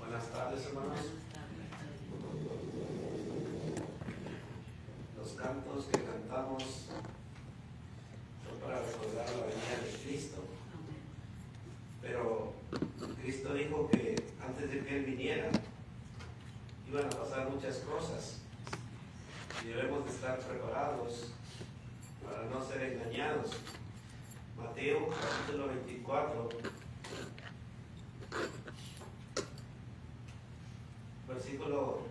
Buenas tardes, hermanos. Los cantos que cantamos son para recordar la venida de Cristo. Pero Cristo dijo que antes de que Él viniera, iban a pasar muchas cosas. Y debemos de estar preparados para no ser engañados. Mateo capítulo 24, versículo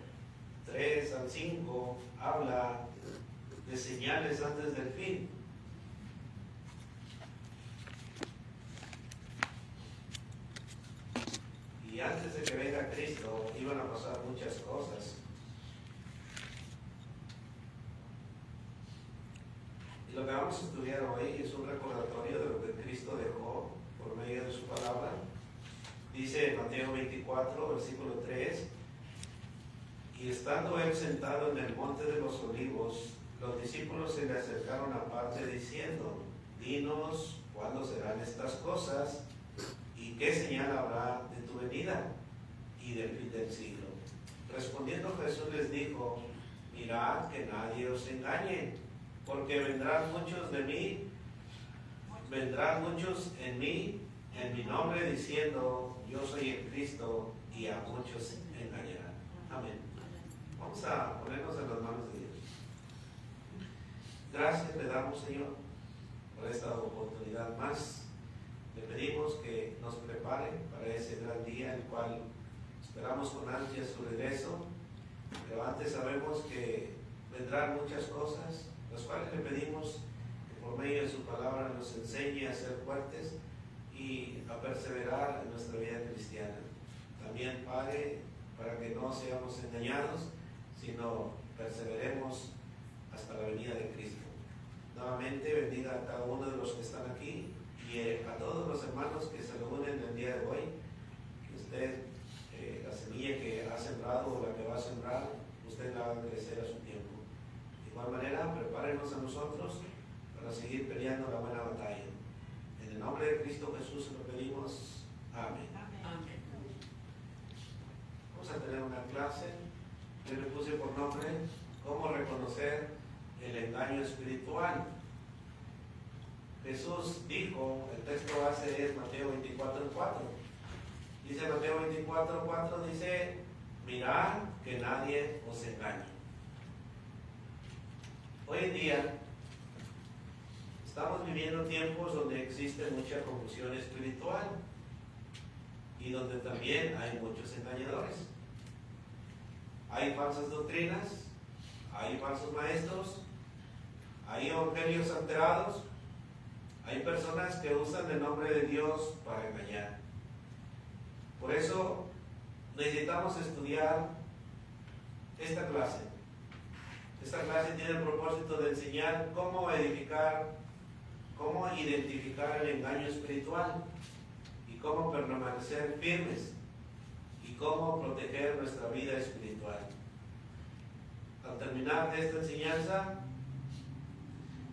3 al 5, habla de señales antes del fin. Y antes de que venga Cristo, iban a pasar muchas cosas. Y lo que vamos a estudiar hoy es un recordatorio de lo que Cristo dejó por medio de su palabra. Dice Mateo 24, versículo 3, y estando él sentado en el monte de los olivos, los discípulos se le acercaron aparte diciendo, dinos cuándo serán estas cosas y qué señal habrá de tu venida y del fin del siglo. Respondiendo Jesús les dijo, mirad que nadie os engañe, porque vendrán muchos en mí, en mi nombre, diciendo, yo soy el Cristo, y a muchos engañarán. Amén. Vamos a ponernos en las manos de Dios. Gracias le damos, Señor, por esta oportunidad más. Le pedimos que nos prepare para ese gran día, el cual esperamos con ansia su regreso. Pero antes sabemos que vendrán muchas cosas, las cuales le pedimos que por medio de su palabra nos enseñe a ser fuertes y a perseverar en nuestra vida cristiana. También, Padre, para que no seamos engañados, sino perseveremos hasta la venida de Cristo. Nuevamente bendiga a cada uno de los que están aquí y a todos los hermanos que se reúnen el día de hoy. Que usted, la semilla que ha sembrado o la que va a sembrar, usted la haga crecer a su tiempo. De igual manera, prepárenos a nosotros para seguir peleando la buena batalla. En el nombre de Cristo Jesús lo pedimos. Amén. Amén. Vamos a tener una clase. Yo le puse por nombre cómo reconocer el engaño espiritual. Jesús dijo, el texto base es Mateo 24:4. Dice Mateo 24:4, dice, mirad que nadie os engañe. Hoy en día estamos viviendo tiempos donde existe mucha confusión espiritual y donde también hay muchos engañadores. Hay falsas doctrinas, hay falsos maestros, hay evangelios alterados, hay personas que usan el nombre de Dios para engañar. Por eso necesitamos estudiar esta clase. Esta clase tiene el propósito de enseñar cómo identificar el engaño espiritual y cómo permanecer firmes y cómo proteger nuestra vida espiritual. Al terminar de esta enseñanza,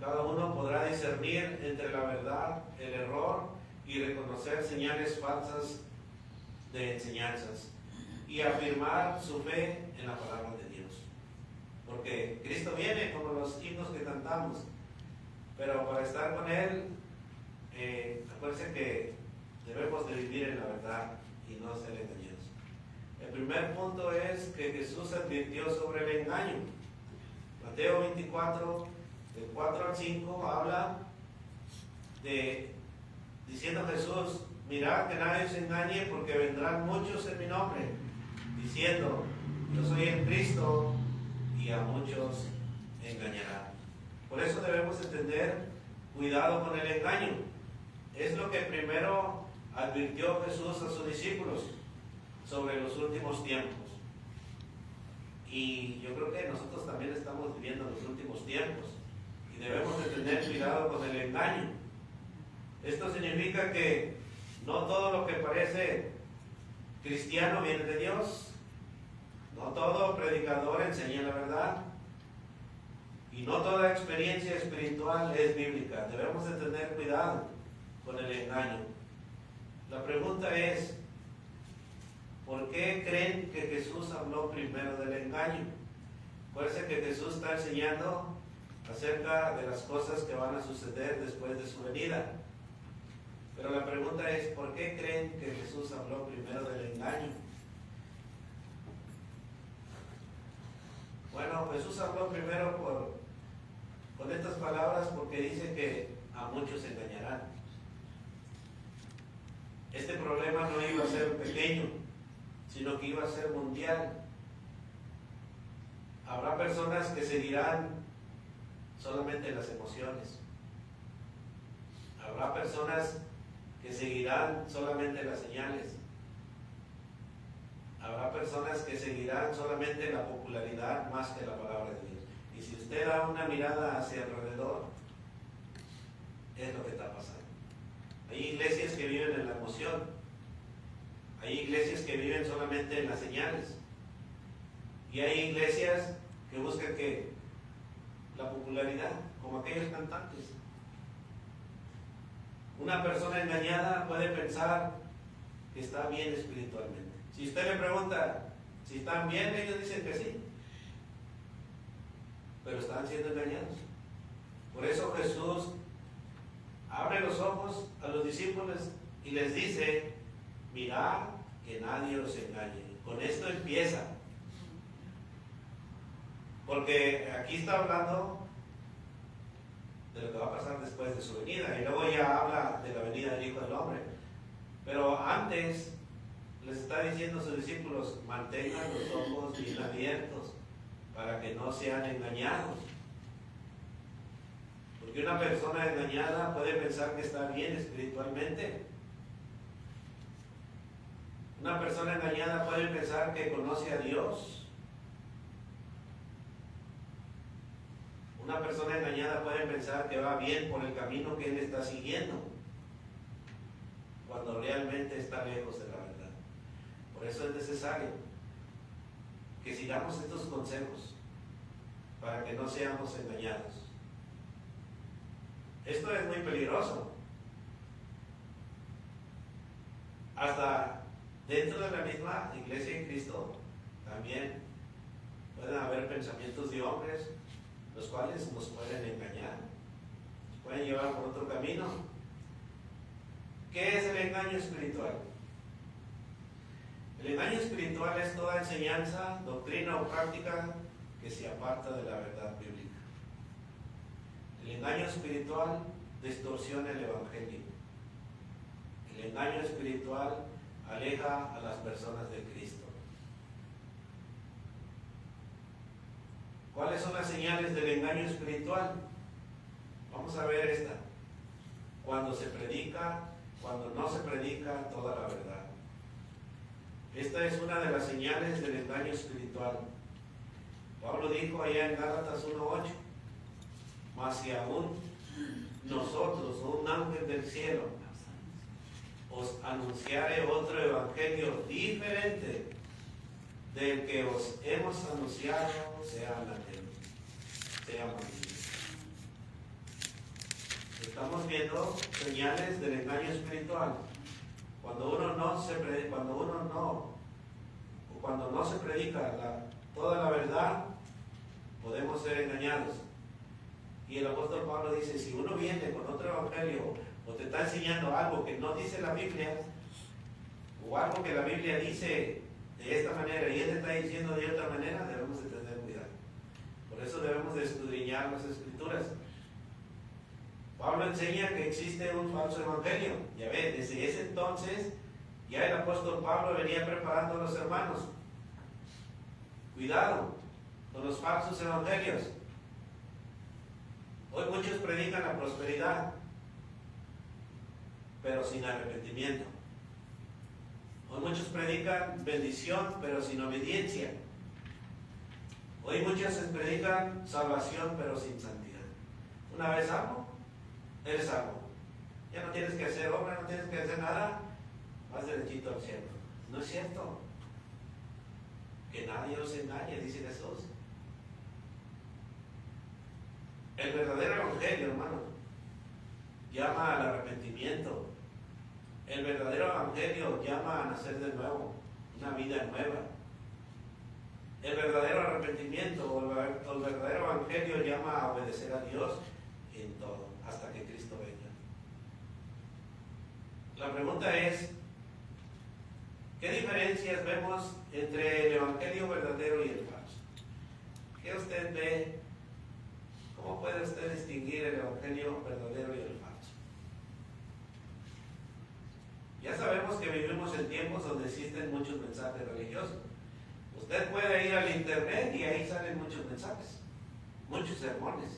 cada uno podrá discernir entre la verdad, el error y reconocer señales falsas de enseñanzas y afirmar su fe en la palabra de Dios. Porque Cristo viene como los himnos que cantamos, pero para estar con Él, acuérdense que debemos de vivir en la verdad y no ser engañados. El primer punto es que Jesús advirtió sobre el engaño. Mateo 24, del 4 al 5, habla diciendo Jesús, mirad que nadie se engañe porque vendrán muchos en mi nombre, diciendo, yo soy el Cristo, y a muchos engañará. Por eso debemos entender, cuidado con el engaño. Es lo que primero advirtió Jesús a sus discípulos sobre los últimos tiempos. Y yo creo que nosotros también estamos viviendo los últimos tiempos y debemos de tener cuidado con el engaño. Esto significa que no todo lo que parece cristiano viene de Dios. No todo predicador enseña la verdad. Y no toda experiencia espiritual es bíblica. Debemos de tener cuidado con el engaño. La pregunta es, ¿Por qué creen que Jesús habló primero del engaño? Acuérdense que Jesús está enseñando acerca de las cosas que van a suceder después de su venida. Pero la pregunta es, ¿por qué creen que Jesús habló primero del engaño? Bueno, Jesús habló primero con estas palabras porque dice que a muchos engañarán. Este problema no iba a ser pequeño, sino que iba a ser mundial. Habrá personas que seguirán solamente las emociones. Habrá personas que seguirán solamente las señales. Habrá personas que seguirán solamente la popularidad más que la palabra de Dios. Y si usted da una mirada hacia alrededor, es lo que está pasando. Hay iglesias que viven en la emoción. Hay iglesias que viven solamente en las señales. Y hay iglesias que buscan que la popularidad, como aquellos cantantes. Una persona engañada puede pensar que está bien espiritualmente. Si usted le pregunta si están bien, ellos dicen que sí, pero están siendo engañados. Por eso Jesús abre los ojos a los discípulos y les dice: mirad que nadie os engañe. Con esto empieza, porque aquí está hablando de lo que va a pasar después de su venida, y luego ya habla de la venida del Hijo del Hombre. Pero antes les está diciendo a sus discípulos: mantengan los ojos bien abiertos para que no sean engañados. Porque una persona engañada puede pensar que está bien espiritualmente. Una persona engañada puede pensar que conoce a Dios. Una persona engañada puede pensar que va bien por el camino que él está siguiendo, cuando realmente está lejos de la verdad. Por eso es necesario que sigamos estos consejos para que no seamos engañados. Esto es muy peligroso. Hasta dentro de la misma iglesia de Cristo también pueden haber pensamientos de hombres los cuales nos pueden engañar, nos pueden llevar por otro camino. ¿Qué es el engaño espiritual? El engaño espiritual es toda enseñanza, doctrina o práctica que se aparta de la verdad bíblica. El engaño espiritual distorsiona el evangelio. El engaño espiritual aleja a las personas de Cristo. ¿Cuáles son las señales del engaño espiritual? Vamos a ver esta. Cuando se predica, cuando no se predica toda la verdad. Esta es una de las señales del engaño espiritual. Pablo dijo allá en Gálatas 1:8: mas si aún nosotros, un ángel del cielo, os anunciare otro evangelio diferente del que os hemos anunciado, sea anatema, sea maldito. Estamos viendo señales del engaño espiritual. Cuando no se predica toda la verdad, podemos ser engañados. Y el apóstol Pablo dice: si uno viene con otro evangelio o te está enseñando algo que no dice la Biblia, o algo que la Biblia dice de esta manera y él te está diciendo de otra manera, debemos de tener cuidado. Por eso debemos de escudriñar las Escrituras. Pablo enseña que existe un falso evangelio. Ya ve, desde ese entonces ya el apóstol Pablo venía preparando a los hermanos. Cuidado con los falsos evangelios. Hoy muchos predican la prosperidad, pero sin arrepentimiento. Hoy muchos predican bendición, pero sin obediencia. Hoy muchos predican salvación, pero sin santidad. Una vez salvo, eres salvo. Ya no tienes que hacer obra, no tienes que hacer nada, vas derechito al cielo. No es cierto. Que nadie os engañe, dice Jesús. El verdadero evangelio, hermano, llama al arrepentimiento. El verdadero evangelio llama a nacer de nuevo. una vida nueva. El verdadero arrepentimiento o el verdadero evangelio llama a obedecer a Dios en todo, hasta que Cristo venga. La pregunta es, ¿qué diferencias vemos entre el evangelio verdadero y el falso? ¿Qué usted ve? ¿Cómo puede usted distinguir el evangelio verdadero y el falso? Ya sabemos que vivimos en tiempos donde existen muchos mensajes religiosos. Usted puede ir al internet y ahí salen muchos mensajes, muchos sermones.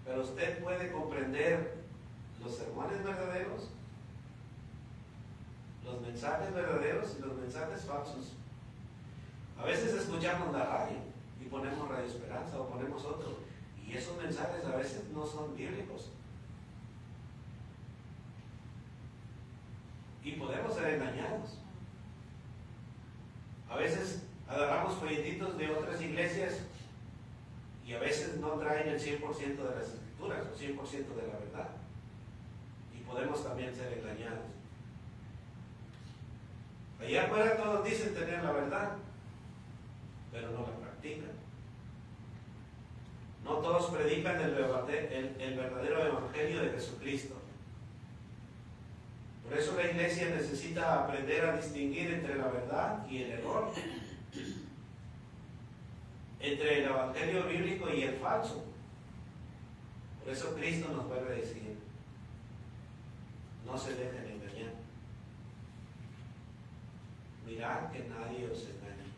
Pero usted puede comprender los sermones verdaderos, los mensajes verdaderos y los mensajes falsos. A veces escuchamos la radio y ponemos Radio Esperanza o ponemos otro, y esos mensajes a veces no son bíblicos. Y podemos ser engañados. A veces agarramos folletitos de otras iglesias y a veces no traen el 100% de las escrituras o 100% de la verdad. Y podemos también ser engañados. Allá afuera todos dicen tener la verdad, pero no la practican. No todos predican el verdadero evangelio de Jesucristo. Por eso la iglesia necesita aprender a distinguir entre la verdad y el error, entre el evangelio bíblico y el falso. Por eso Cristo nos vuelve a decir, no se dejen engañar. Mirad que nadie os engañe.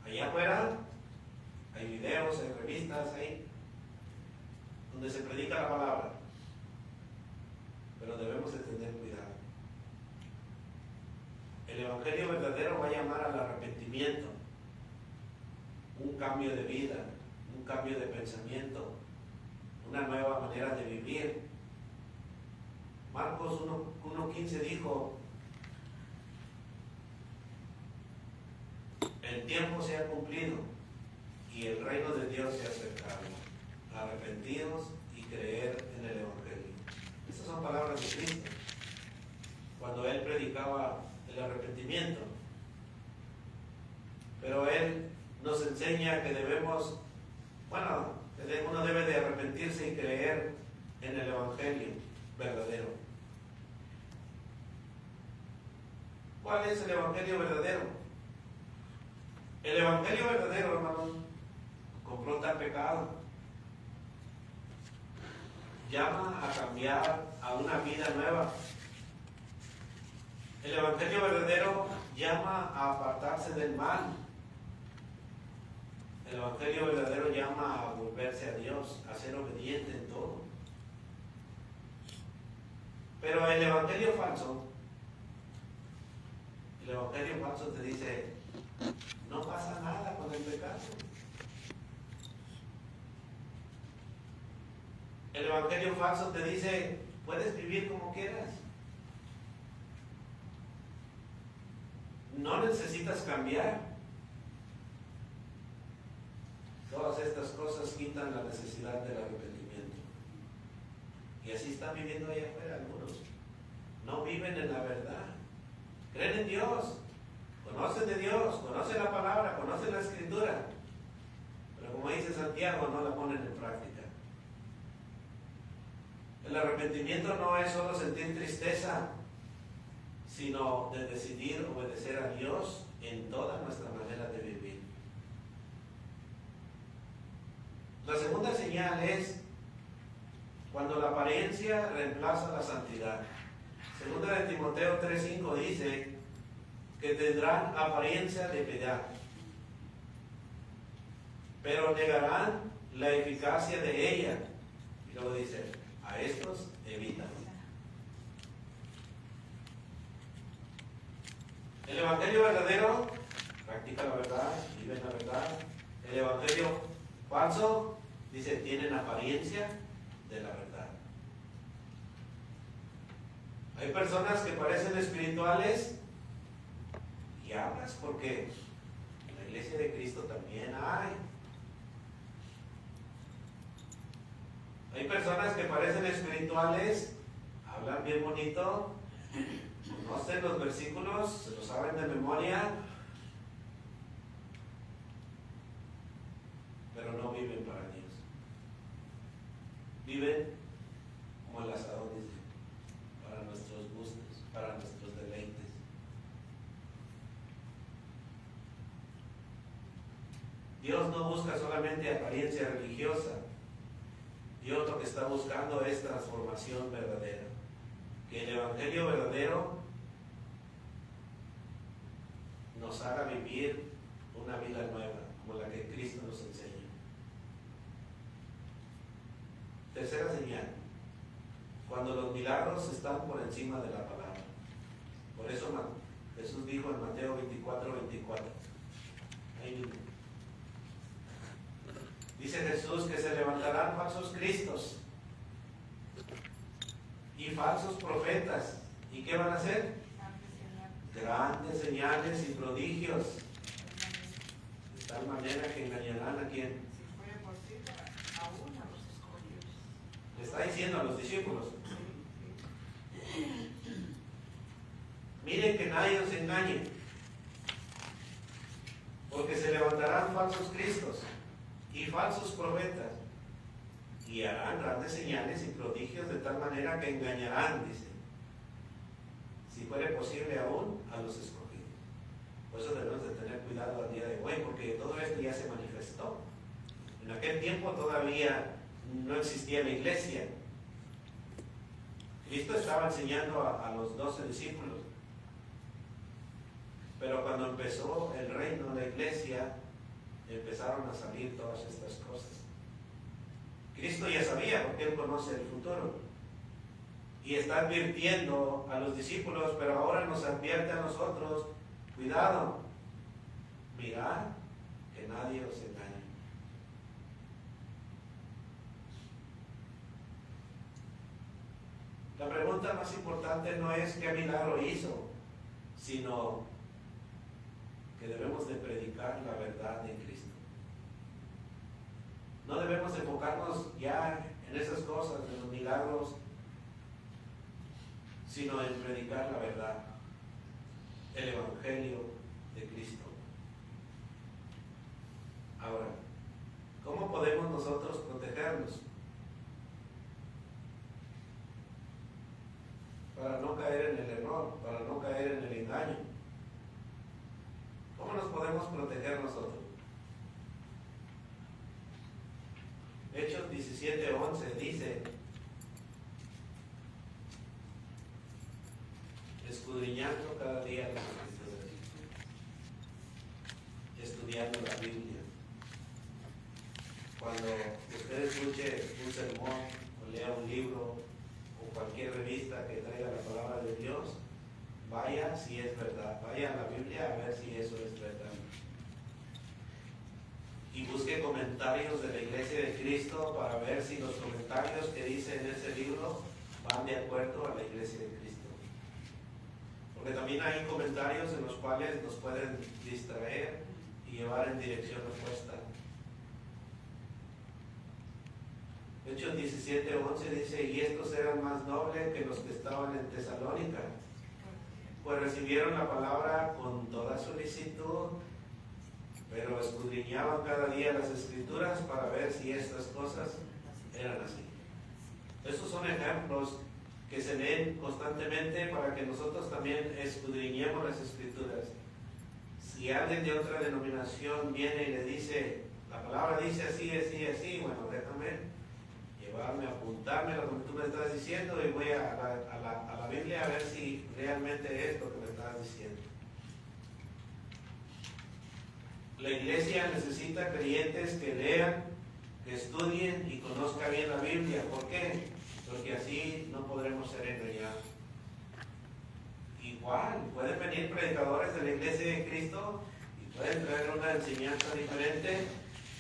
Allá afuera hay videos, hay revistas, hay donde se predica la palabra. Pero debemos de tener cuidado. El evangelio verdadero va a llamar al arrepentimiento, un cambio de vida, un cambio de pensamiento, una nueva manera de vivir. Marcos 1:15 dijo, el tiempo se ha cumplido y el reino de Dios se ha acercado. Arrepentidos y creer en el evangelio. Estas son palabras de Cristo cuando Él predicaba el arrepentimiento. Pero Él nos enseña que debemos, que uno debe de arrepentirse y creer en el evangelio verdadero. ¿Cuál es el evangelio verdadero? El evangelio verdadero, hermanos, confronta el pecado. Llama a cambiar a una vida nueva. El evangelio verdadero llama a apartarse del mal. El evangelio verdadero llama a volverse a Dios, a ser obediente en todo. Pero el evangelio falso te dice, no pasa nada con el pecado. El evangelio falso te dice, puedes vivir como quieras. No necesitas cambiar. Todas estas cosas quitan la necesidad del arrepentimiento. Y así están viviendo allá afuera algunos. No viven en la verdad. Creen en Dios. Conocen de Dios. Conocen la palabra. Conocen la escritura. Pero como dice Santiago, no la ponen en práctica. El arrepentimiento no es solo sentir tristeza, sino de decidir obedecer a Dios en toda nuestra manera de vivir. La segunda señal es cuando la apariencia reemplaza la santidad. Segunda de Timoteo 3:5 dice que tendrán apariencia de piedad, pero negarán la eficacia de ella. Y luego dice, a estos evitan. El evangelio verdadero practica la verdad, vive la verdad. El evangelio falso dice, tienen apariencia de la verdad. Hay personas que parecen espirituales y hablas porque en la iglesia de Cristo también hay. Hay personas que parecen espirituales, hablan bien bonito, conocen los versículos, se los saben de memoria, pero no viven para Dios. Viven como el asadón, dice, para nuestros gustos, para nuestros deleites. Dios no busca solamente apariencia religiosa. Dios lo que está buscando es transformación verdadera. Que el Evangelio verdadero nos haga vivir una vida nueva, como la que Cristo nos enseña. Tercera señal, cuando los milagros están por encima de la palabra. Por eso Jesús dijo en Mateo 24:24. Ahí mismo. Dice Jesús que se levantarán falsos cristos y falsos profetas. ¿Y qué van a hacer? Grandes señales y prodigios. De tal manera que engañarán a quién. Le está diciendo a los discípulos. Miren que nadie os engañe, porque se levantarán falsos cristos y falsos profetas, y harán grandes señales y prodigios de tal manera que engañarán, dice, si fuere posible aún a los escogidos. Por eso debemos de tener cuidado al día de hoy, porque todo esto ya se manifestó. En aquel tiempo todavía no existía la iglesia. Cristo estaba enseñando a los 12 discípulos, pero cuando empezó el reino, la iglesia, empezaron a salir todas estas cosas. Cristo ya sabía, porque Él conoce el futuro, y está advirtiendo a los discípulos, pero ahora nos advierte a nosotros: cuidado, mirad que nadie os engañe. La pregunta más importante no es qué milagro hizo, sino que debemos de predicar la verdad en Cristo. No debemos enfocarnos ya en esas cosas, en los milagros, sino en predicar la verdad, el Evangelio de Cristo. Ahora, ¿cómo podemos nosotros protegernos para no caer en el error, para no caer en el engaño? ¿Cómo nos podemos proteger nosotros? Hechos 17:11 dice: escudriñando cada día las Escrituras, estudiando la Biblia. Cuando usted escuche un sermón o lea un libro o cualquier revista que traiga la palabra de Dios, vaya si es verdad, vaya a la Biblia a ver si eso es verdad. Y busque comentarios de la Iglesia de Cristo para ver si los comentarios que dice en ese libro van de acuerdo a la Iglesia de Cristo. Porque también hay comentarios en los cuales nos pueden distraer y llevar en dirección opuesta. Hechos 17:11 dice: y estos eran más nobles que los que estaban en Tesalónica, pues recibieron la palabra con toda solicitud, pero escudriñaban cada día las Escrituras para ver si estas cosas eran así. Estos son ejemplos que se leen constantemente para que nosotros también escudriñemos las Escrituras. Si alguien de otra denominación viene y le dice, la palabra dice así, así, así, bueno, déjame llevarme, apuntarme lo que tú me estás diciendo y voy a la Biblia a ver si realmente es lo que me estás diciendo. La iglesia necesita creyentes que lean, que estudien y conozcan bien la Biblia. ¿Por qué? Porque así no podremos ser engañados. Igual, pueden venir predicadores de la iglesia de Cristo y pueden traer una enseñanza diferente,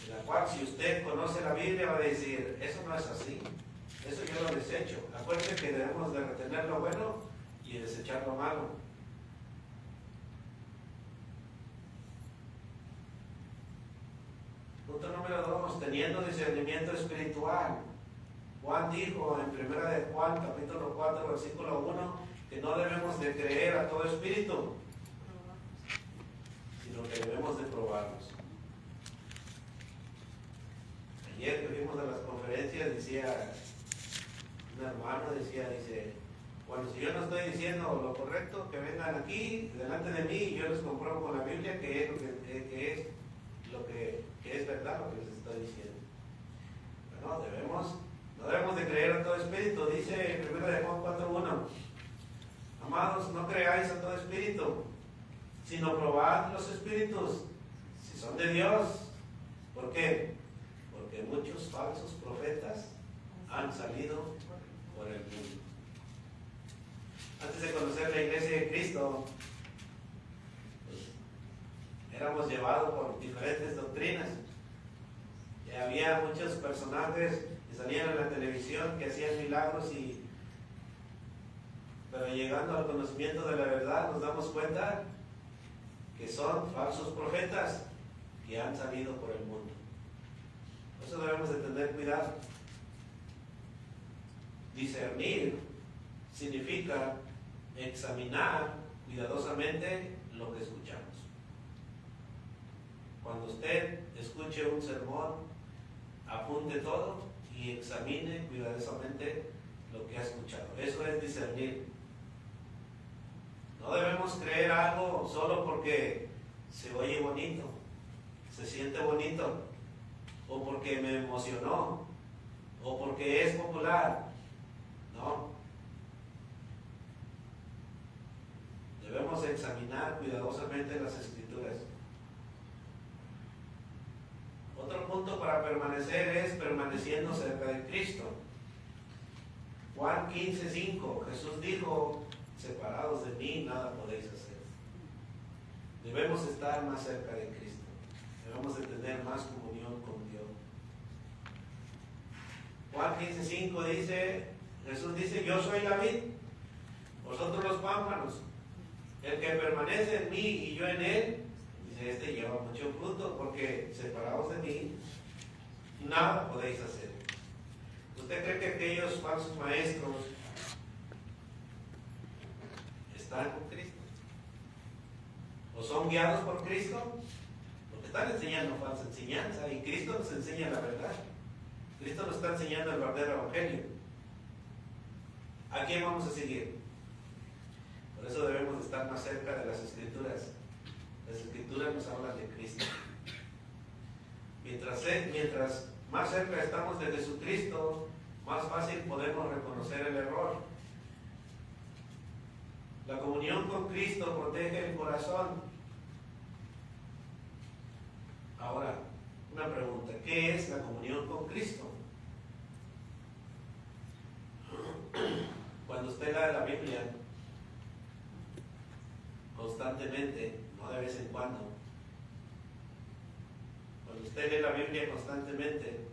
en la cual si usted conoce la Biblia va a decir, eso no es así, eso yo lo desecho. Acuérdense que debemos de retener lo bueno y desechar lo malo. Punto número 2, teniendo discernimiento espiritual. Juan dijo en 1 de Juan, capítulo 4, versículo 1, que no debemos de creer a todo espíritu, sino que debemos de probarlos. Ayer que fuimos a las conferencias, decía un hermano, dice, bueno, si yo no estoy diciendo lo correcto, que vengan aquí delante de mí y yo les compruebo con la Biblia que es lo que es verdad lo que les estoy diciendo. Bueno, no debemos de creer a todo espíritu. Dice 1 de Juan 4:1, amados, no creáis a todo espíritu, sino probad los espíritus, si son de Dios. ¿Por qué? Porque muchos falsos profetas han salido por el mundo. Antes de conocer la iglesia de Cristo, pues, éramos llevados por diferentes doctrinas. Y había muchos personajes que salían en la televisión que hacían milagros, pero llegando al conocimiento de la verdad nos damos cuenta que son falsos profetas que han salido por el mundo. Por eso debemos de tener cuidado. Discernir significa examinar cuidadosamente lo que escuchamos. Cuando usted escuche un sermón, apunte todo y examine cuidadosamente lo que ha escuchado. Eso es discernir. No debemos creer algo solo porque se oye bonito, se siente bonito, o porque me emocionó, o porque es popular. No. Debemos examinar cuidadosamente las Escrituras. Otro punto para permanecer es permaneciendo cerca de Cristo. Juan 15:5, Jesús dijo, separados de mí nada podéis hacer. Debemos estar más cerca de Cristo. Debemos de tener más comunión con Dios. Juan 15:5 dice, Jesús dice, yo soy la vid, vosotros los pámpanos. El que permanece en mí y yo en él, dice, este lleva mucho fruto, porque separados de mí, nada podéis hacer. ¿Usted cree que aquellos falsos maestros están con Cristo? ¿O son guiados por Cristo? Porque están enseñando falsa enseñanza y Cristo nos enseña la verdad. Cristo nos está enseñando el verdadero evangelio. ¿A quién vamos a seguir? Por eso debemos estar más cerca de las Escrituras. Las Escrituras nos hablan de Cristo. Mientras más cerca estamos de Jesucristo, más fácil podemos reconocer el error. La comunión con Cristo protege el corazón. Ahora, una pregunta, ¿qué es la comunión con Cristo? Cuando usted lee la Biblia constantemente, no de vez en cuando, cuando usted lee la Biblia constantemente,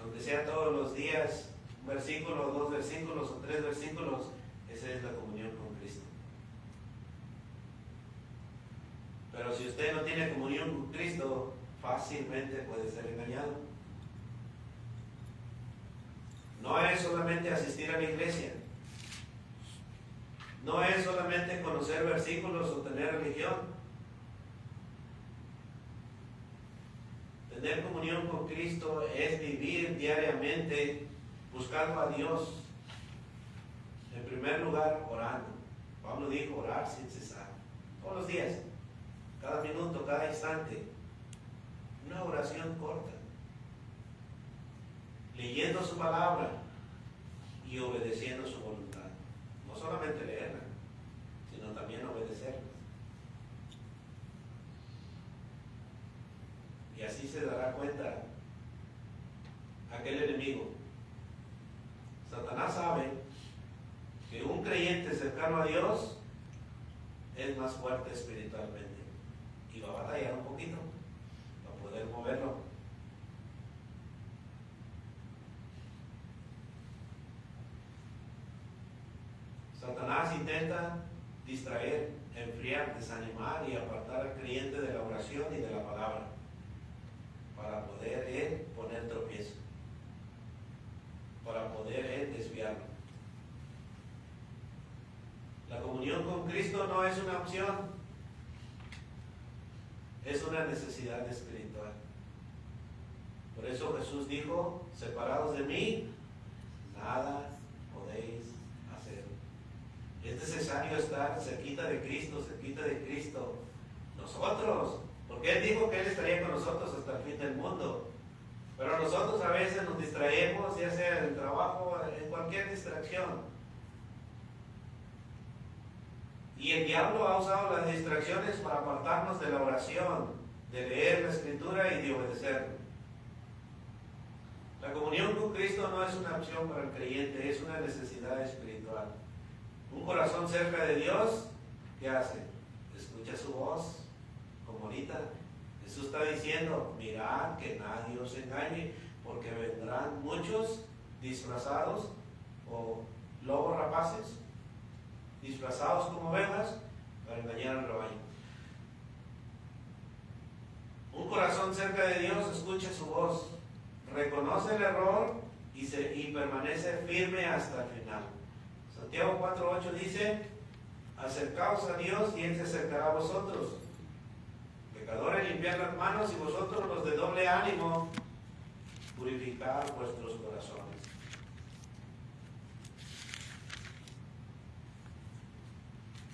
aunque sea todos los días, un versículo, 2 versículos o 3 versículos, esa es la comunión con Cristo. Pero si usted no tiene comunión con Cristo, fácilmente puede ser engañado. No es solamente asistir a la iglesia. No es solamente conocer versículos o tener religión. Tener comunión con Cristo es vivir diariamente buscando a Dios. En primer lugar, orando. Pablo dijo orar sin cesar. Todos los días, cada minuto, cada instante. Una oración corta. Leyendo su palabra y obedeciendo su voluntad. No solamente leerla, sino también obedecerla. Y así se dará cuenta aquel enemigo. Satanás sabe que un creyente cercano a Dios es más fuerte espiritualmente y va a batallar un poquito para poder moverlo. Satanás intenta distraer, enfriar, desanimar y apartar al creyente de la oración y de la palabra para poder él poner tropiezo. para poder él desviarlo. La comunión con Cristo no es una opción, es una necesidad espiritual. Por eso Jesús dijo: separados de mí, nada podéis hacer. Es necesario estar cerquita de Cristo, cerquita de Cristo. Nosotros, porque Él dijo que Él estaría con nosotros hasta el fin del mundo. Pero nosotros a veces nos distraemos, ya sea en el trabajo, en cualquier distracción. Y el diablo ha usado las distracciones para apartarnos de la oración, de leer la Escritura y de obedecerlo. La comunión con Cristo no es una opción para el creyente, es una necesidad espiritual. Un corazón cerca de Dios, ¿qué hace? Escucha su voz, como ahorita. Jesús está diciendo: mirad que nadie os engañe, porque vendrán muchos disfrazados o lobos rapaces, disfrazados como ovejas, para engañar al rebaño. Un corazón cerca de Dios escucha su voz, reconoce el error y permanece firme hasta el final. Santiago 4:8 dice: acercaos a Dios y Él se acercará a vosotros. Pecadores, limpiad las manos, y vosotros los de doble ánimo, purificad vuestros corazones.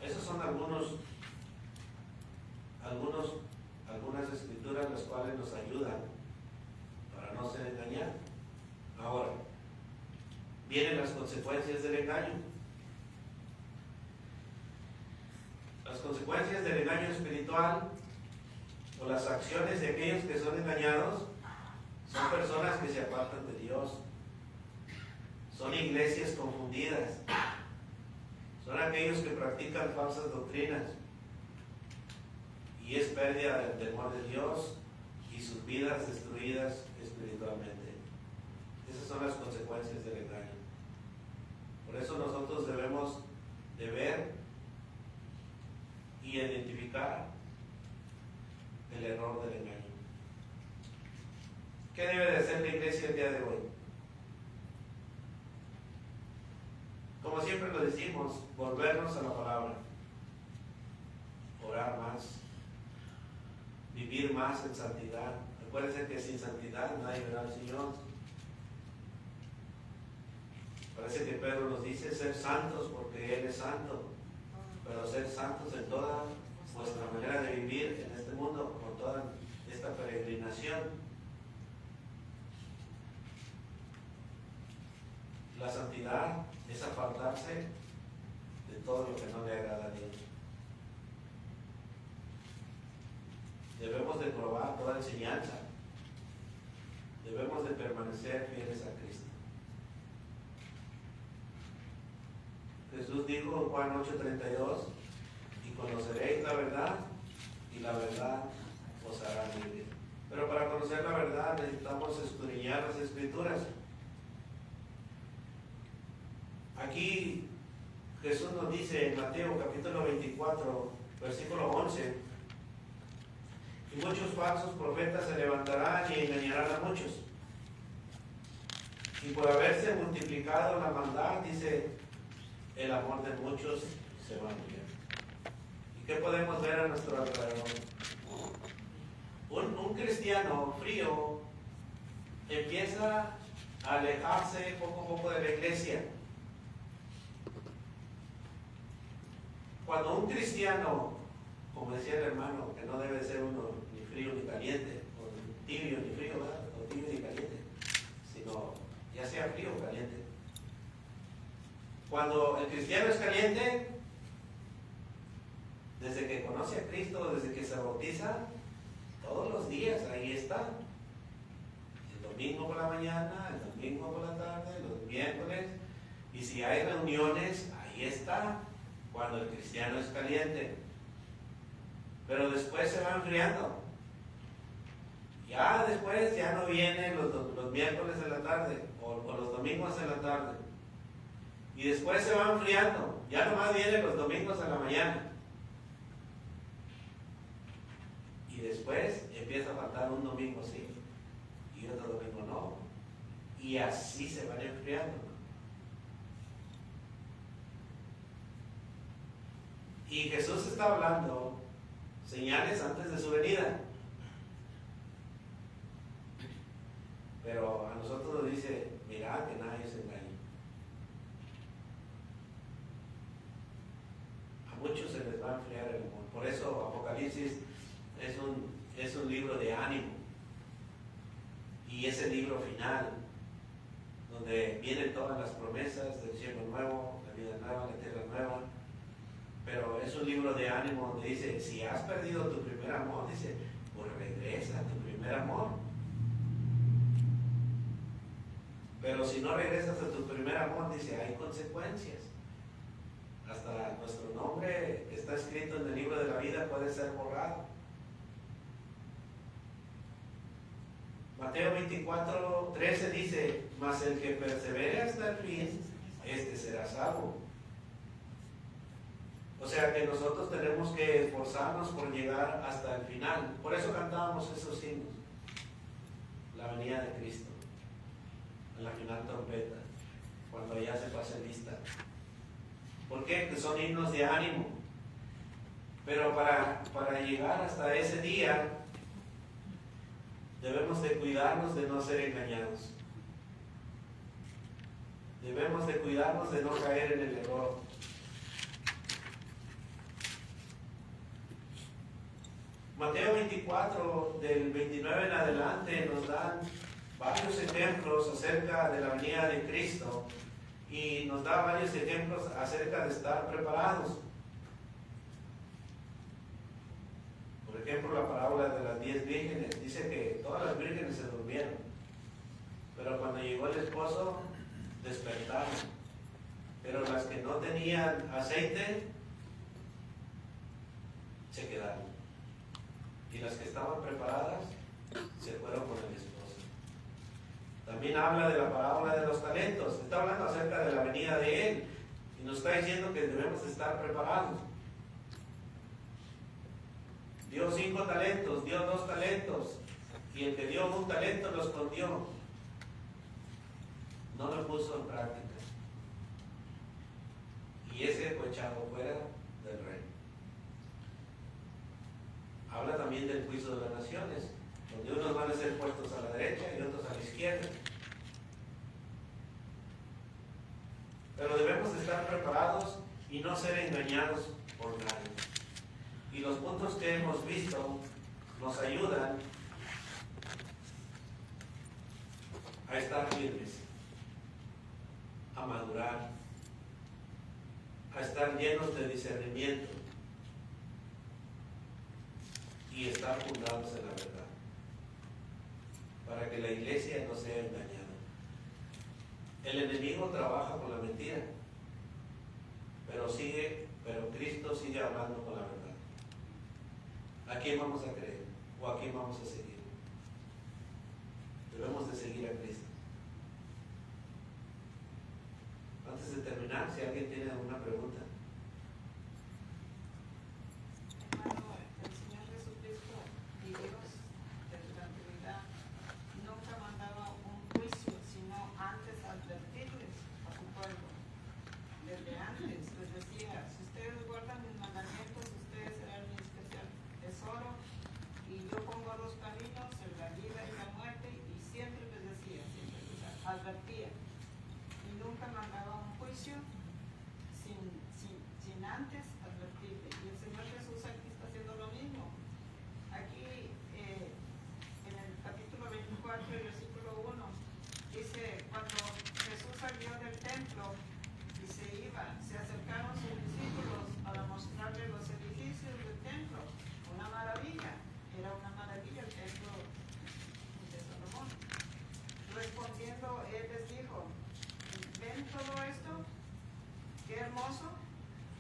Esas son algunas escrituras las cuales nos ayudan para no ser engañados. Ahora, vienen las consecuencias del engaño. Las consecuencias del engaño espiritual o las acciones de aquellos que son engañados son personas que se apartan de Dios, son iglesias confundidas, son aquellos que practican falsas doctrinas, y es pérdida del temor de Dios y sus vidas destruidas espiritualmente. Esas son las consecuencias del engaño. Por eso nosotros debemos de ver y identificar el error del engaño. ¿Qué debe de hacer la iglesia el día de hoy? Como siempre lo decimos, volvernos a la palabra, orar más, vivir más en santidad. Recuérdense que sin santidad nadie verá al Señor. Parece que Pedro nos dice ser santos porque Él es santo, pero ser santos en toda vuestra manera de vivir en este mundo, con toda esta peregrinación. La santidad es apartarse de todo lo que no le agrada a Dios. Debemos de probar toda enseñanza. Debemos de permanecer fieles a Cristo. Jesús dijo en Juan 8:32: y conoceréis la verdad, y la verdad os hará libre. Pero para conocer la verdad necesitamos escudriñar las Escrituras. Aquí Jesús nos dice en Mateo capítulo 24, versículo 11: y muchos falsos profetas se levantarán y engañarán a muchos. Y por haberse multiplicado la maldad, dice, el amor de muchos se va a morir. ¿Y qué podemos ver a nuestro alrededor? Un cristiano frío empieza a alejarse poco a poco de la iglesia. Cuando un cristiano, como decía el hermano, que no debe ser uno ni frío ni caliente, o tibio ni frío, ¿verdad? O tibio ni caliente, sino ya sea frío o caliente. Cuando el cristiano es caliente, desde que conoce a Cristo, desde que se bautiza, todos los días ahí está. El domingo por la mañana, el domingo por la tarde, los miércoles, y si hay reuniones, ahí está, cuando el cristiano es caliente. Pero después se va enfriando. Ya después ya no vienen los miércoles en la tarde o los domingos en la tarde. Y después se va enfriando. Ya nomás vienen los domingos en la mañana. Y después empieza a faltar un domingo sí y otro domingo no. y así se van enfriando. Y Jesús está hablando señales antes de su venida. Pero a nosotros nos dice, mirad que nadie se engañe. A muchos se les va a enfriar el amor. Por eso Apocalipsis es un libro de ánimo. Y es el libro final, donde vienen todas las promesas del cielo nuevo, la vida nueva, la tierra nueva. Pero es un libro de ánimo donde dice, si has perdido tu primer amor, dice, pues regresa a tu primer amor. Pero si no regresas a tu primer amor, dice, hay consecuencias. Hasta nuestro nombre que está escrito en el libro de la vida puede ser borrado. Mateo 24:13 dice, mas el que persevere hasta el fin, este será salvo. O sea que nosotros tenemos que esforzarnos por llegar hasta el final. Por eso cantábamos esos himnos. La venida de Cristo, en la final trompeta, cuando ya se pase lista. ¿Por qué? Porque son himnos de ánimo. Pero para llegar hasta ese día, debemos de cuidarnos de no ser engañados. Debemos de cuidarnos de no caer en el error. Mateo 24, del 29 en adelante, nos dan varios ejemplos acerca de la venida de Cristo y nos da varios ejemplos acerca de estar preparados. Por ejemplo, la parábola de las 10 vírgenes dice que todas las vírgenes se durmieron, pero cuando llegó el esposo despertaron, pero las que no tenían aceite se quedaron. Y las que estaban preparadas se fueron con el esposo. También habla de la parábola de los talentos. Está hablando acerca de la venida de Él. Y nos está diciendo que debemos estar preparados. Dio 5 talentos, dio 2 talentos. Y el que dio 1 talento lo escondió. No lo puso en práctica. Y ese fue echado fuera del reino. Habla también del juicio de las naciones, donde unos van a ser puestos a la derecha y otros a la izquierda. Pero debemos estar preparados y no ser engañados por nadie. Y los puntos que hemos visto nos ayudan a estar firmes, a madurar, a estar llenos de discernimiento y estar fundados en la verdad, para que la iglesia no sea engañada. El enemigo trabaja con la mentira, pero Cristo sigue hablando con la verdad. ¿A quién vamos a creer? ¿O a quién vamos a seguir? Debemos de seguir a Cristo. Antes de terminar, si alguien tiene alguna pregunta. Advertía y nunca mandaba un juicio sin antes advertirle. Y el Señor Jesús aquí está haciendo lo mismo. Aquí en el capítulo 24, versículo 1, dice, cuando Jesús salió del templo y se acercaron sus discípulos para mostrarle los edificios del templo. Una maravilla, era una maravilla el templo de Salomón. Respondiendo, él les dijo, ¿ven todo esto? Qué hermoso,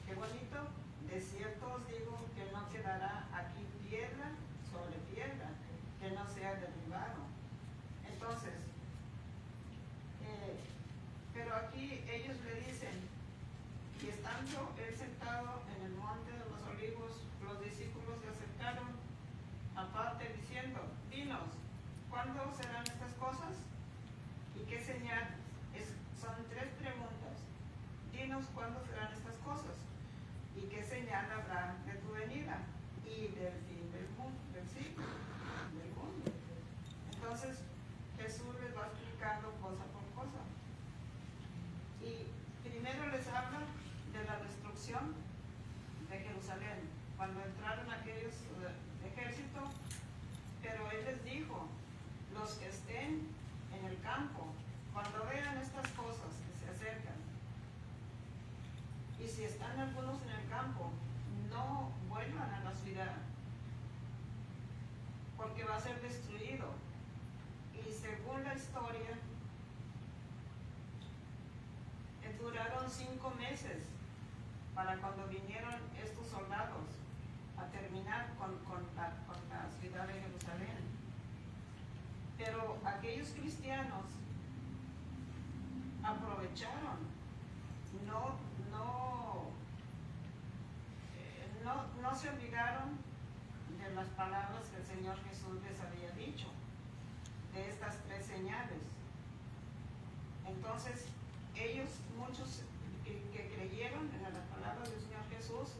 qué bonito. De cierto os digo que no quedará aquí piedra sobre piedra que no sea derribado. Entonces, pero aquí ellos le dicen, y estando él sentado en el monte de los olivos, los discípulos se acercaron aparte diciendo, dinos, ¿cuándo serán estas cosas? ¿Y qué señal? Son tres preguntas. Dinos cuándo serán estas cosas. ¿Y qué señal habrá de tu venida? Y del fin del mundo, del siglo, del mundo. Entonces, Jesús les va explicando cosa por cosa. Y primero les habla de la destrucción de Jerusalén, cuando entraron aquellos ejércitos, pero Él les dijo, los que estén en el campo, cuando vean estas cosas que se acercan, y si están algunos en el campo, no vuelvan a la ciudad, porque va a ser destruido. Y según la historia, duraron 5 meses para cuando vinieron estos soldados a terminar con la ciudad de Jerusalén. Pero aquellos cristianos aprovecharon, no se olvidaron de las palabras que el Señor Jesús les había dicho, de estas 3 señales. Entonces, ellos, muchos que creyeron en las palabras del Señor Jesús,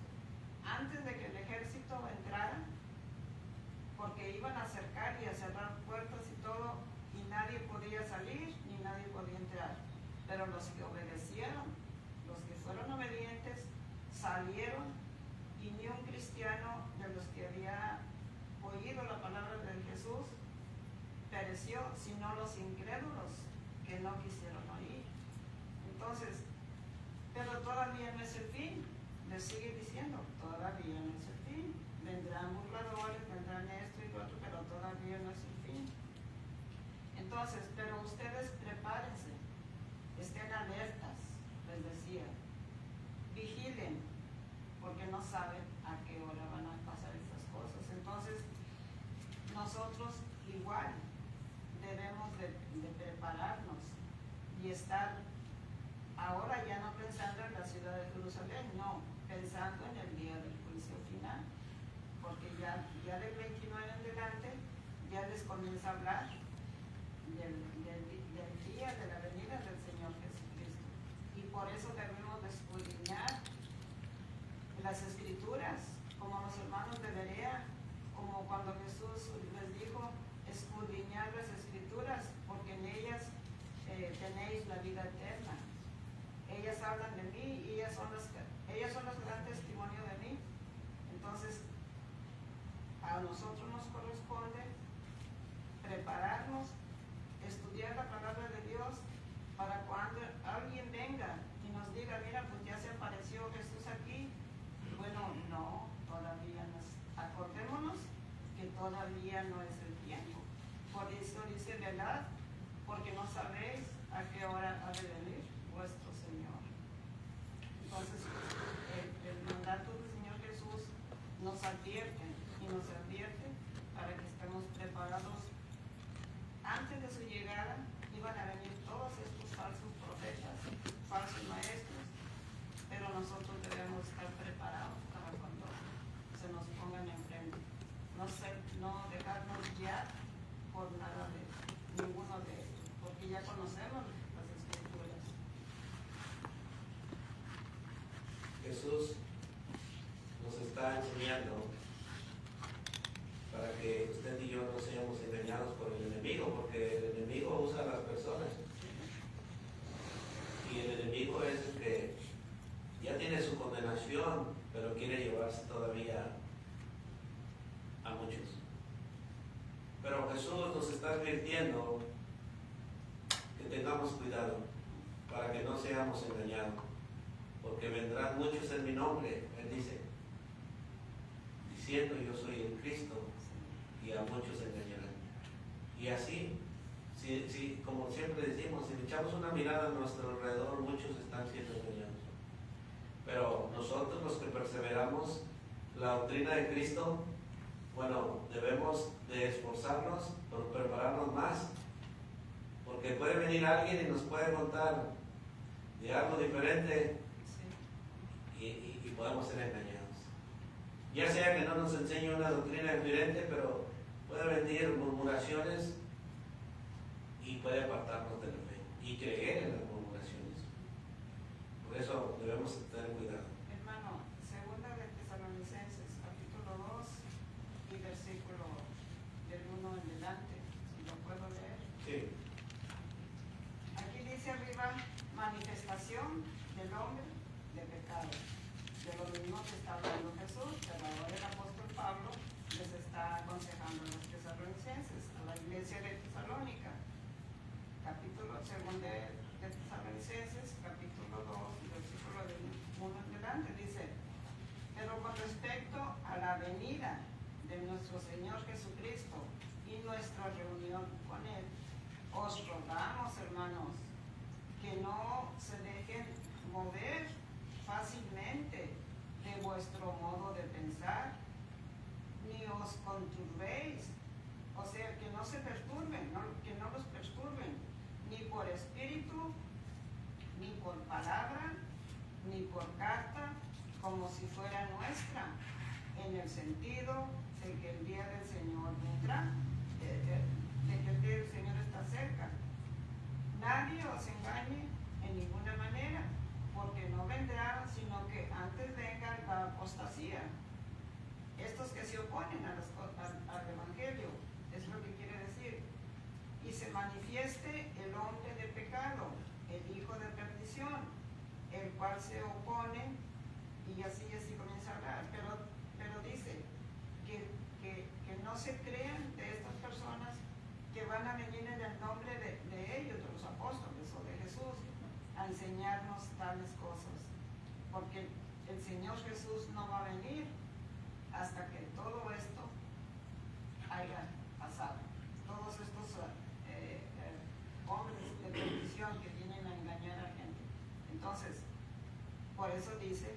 antes de que el ejército entrara, porque iban a cercar y a cerrar puertas y todo, y nadie podía salir ni nadie podía entrar. Pero los que obedecieron, los que fueron obedientes, salieron, y ni un cristiano de los que había oído la palabra de Jesús pereció, sino los incrédulos que no quisieron oír. Entonces, pero todavía no es el fin. Les sigue diciendo, todavía no es el fin. Vendrán burladores, vendrán esto y lo otro, pero todavía no es el fin. Entonces, pero ustedes prepárense, estén alertas, les decía, vigilen, porque no saben a qué hora van a pasar estas cosas. Entonces, nosotros igual debemos de prepararnos y estar ahora ya no pensando en la ciudad de Jerusalén, no, pensando en el día del juicio final, porque ya del 29 en adelante ya les comienza a hablar del día de la venida del Señor Jesucristo. Y por eso debemos de escudriñar las Escrituras, como los hermanos de Berea, como cuando Jesús les dijo, escudriñar las Escrituras, porque en ellas tenéis la vida eterna. Ellas hablan de mí y ellas son las que dan testimonio de mí. Entonces, a nosotros nos corresponde prepararnos, estudiar la palabra de Dios, para cuando alguien venga y nos diga, mira, pues ya se apareció Jesús aquí. Bueno, no, todavía no es. Acordémonos que todavía no es el tiempo. Por eso dice, velad, porque no sabéis a qué hora ha de venir vuestro Señor. Entonces, el mandato del Señor Jesús nos advierte y nos advierte para que estemos preparados. Antes de su llegada iban a venir todos estos falsos profetas, falsos maestros, pero nosotros debemos estar preparados para cuando se nos pongan enfrente. No dejarnos guiar por nada de ninguno de ellos, porque ya conocemos las Escrituras. Jesús nos está enseñando para que usted y yo no seamos engañados por el enemigo, porque el enemigo usa a las personas. Y el enemigo es el que ya tiene su condenación, pero quiere llevarse todavía a muchos. Pero Jesús nos está advirtiendo que tengamos cuidado para que no seamos engañados, porque vendrán muchos en mi nombre, Él dice, diciendo yo soy el Cristo, y a muchos engañarán. Y así, si, como siempre decimos, si echamos una mirada a nuestro alrededor, muchos están siendo engañados. Pero nosotros, los que perseveramos la doctrina de Cristo, bueno, debemos de esforzarnos por prepararnos más, porque puede venir alguien y nos puede contar de algo diferente, y podemos ser engañados. Ya sea que no nos enseñe una doctrina diferente, pero puede venir murmuraciones y puede apartarnos de la fe. y creer en las murmuraciones. Por eso debemos tener cuidado. Hermano, segunda de Tesalonicenses, capítulo 2 y versículo del 1 en adelante, si lo puedo leer. Sí. Aquí dice arriba, manifestación del hombre de pecado. De lo mismo que está hablando Jesús, pero ahora el apóstol Pablo les está aconsejando a los tesalonicenses, a la iglesia de Tesalónica. Capítulo 2 de Tesalonicenses, capítulo 2, versículo del 1 en adelante, dice: pero con respecto a la venida de nuestro Señor Jesucristo y nuestra reunión con Él, os rogamos, hermanos, que no se dejen mover fácilmente de vuestro modo de pensar, ni os conturbéis, o sea, que no se perturben, que no los perturben, ni por espíritu, ni por palabra, ni por carta, como si fuera nuestra, en el sentido de que el día del Señor vendrá, de que el día del Señor está cerca. Nadie os engañe en ninguna manera, porque no vendrá, sino que antes venga la apostasía. Estos que se oponen al Evangelio, es lo que quiere decir. Y se manifieste el hombre de pecado, el hijo de perdición, el cual se opone, y así comienza a hablar. Pero dice que no se crean de estas personas que van a venir en el nombre de ellos, de los apóstoles o de Jesús, a enseñarnos tales cosas, porque el Señor Jesús no va a venir hasta que todo esto haya pasado. Todos estos hombres de perdición que vienen a engañar a gente. Entonces, por eso dice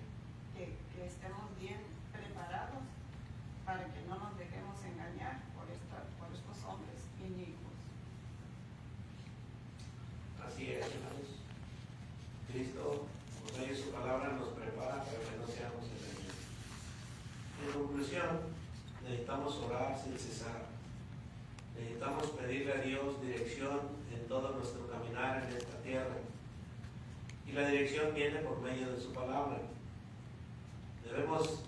que estemos bien preparados para que no nos dejemos engañar por estos hombres inicuos. Así es, hermanos. Cristo, por medio de su palabra, nos prepara para que no seamos engañados. En conclusión, necesitamos orar sin cesar. Necesitamos pedirle a Dios dirección en todo nuestro caminar en esta tierra. Y la dirección viene por medio de su palabra. Debemos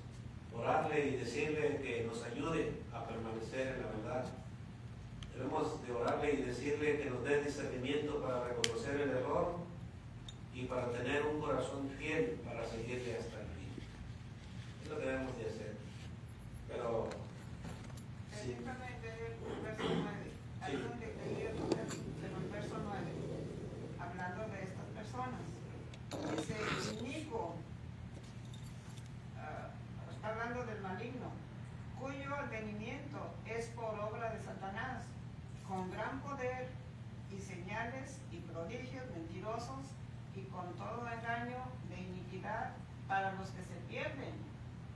orarle y decirle que nos ayude a permanecer en la verdad. Debemos de orarle y decirle que nos dé discernimiento para reconocer el error y para tener un corazón fiel para seguirle hasta el fin. Es lo que debemos de hacer. Pero sí. Permítame leer el verso 9. Ahí donde leí en el verso 9, hablando de estas personas. Dice, inicuo, está hablando del maligno, cuyo advenimiento es por obra de Satanás, con gran poder y señales y prodigios mentirosos y con todo engaño de iniquidad para los que se pierden,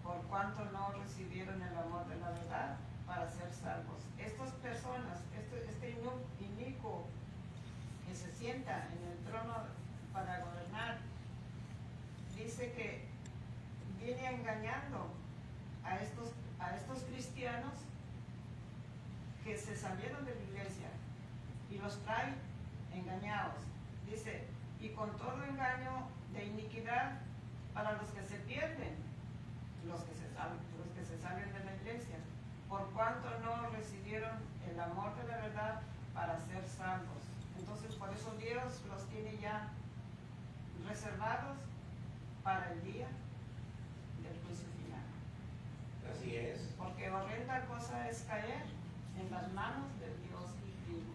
por cuanto no recibieron el amor de la verdad para ser salvos. Estas personas, este inicuo que se sienta en el trono para gobernar, dice que viene engañando a estos cristianos que se salieron de la iglesia y los trae engañados. Dice, y con todo engaño de iniquidad para los que se pierden, los que se salen de la iglesia, por cuanto no recibieron el amor de la verdad para ser salvos. Entonces, por eso Dios los tiene ya reservados para el día del juicio final. Así es. Porque horrenda cosa es caer en las manos del Dios vivo.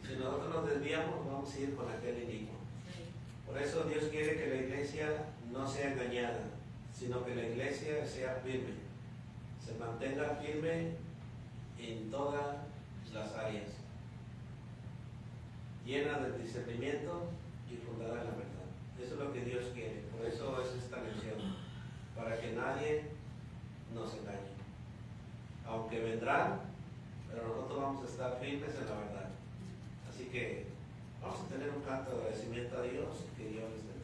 Y si nosotros nos desviamos, vamos a ir con aquel inicuo. Sí. Por eso Dios quiere que la iglesia no sea engañada, sino que la iglesia sea firme, se mantenga firme en todas las áreas, llena del discernimiento y fundada en la verdad. Eso es lo que Dios quiere. Por eso es esta lección, para que nadie nos engañe. Aunque vendrán, pero nosotros vamos a estar firmes en la verdad. Así que vamos a tener un canto de agradecimiento a Dios y que Dios les bendiga.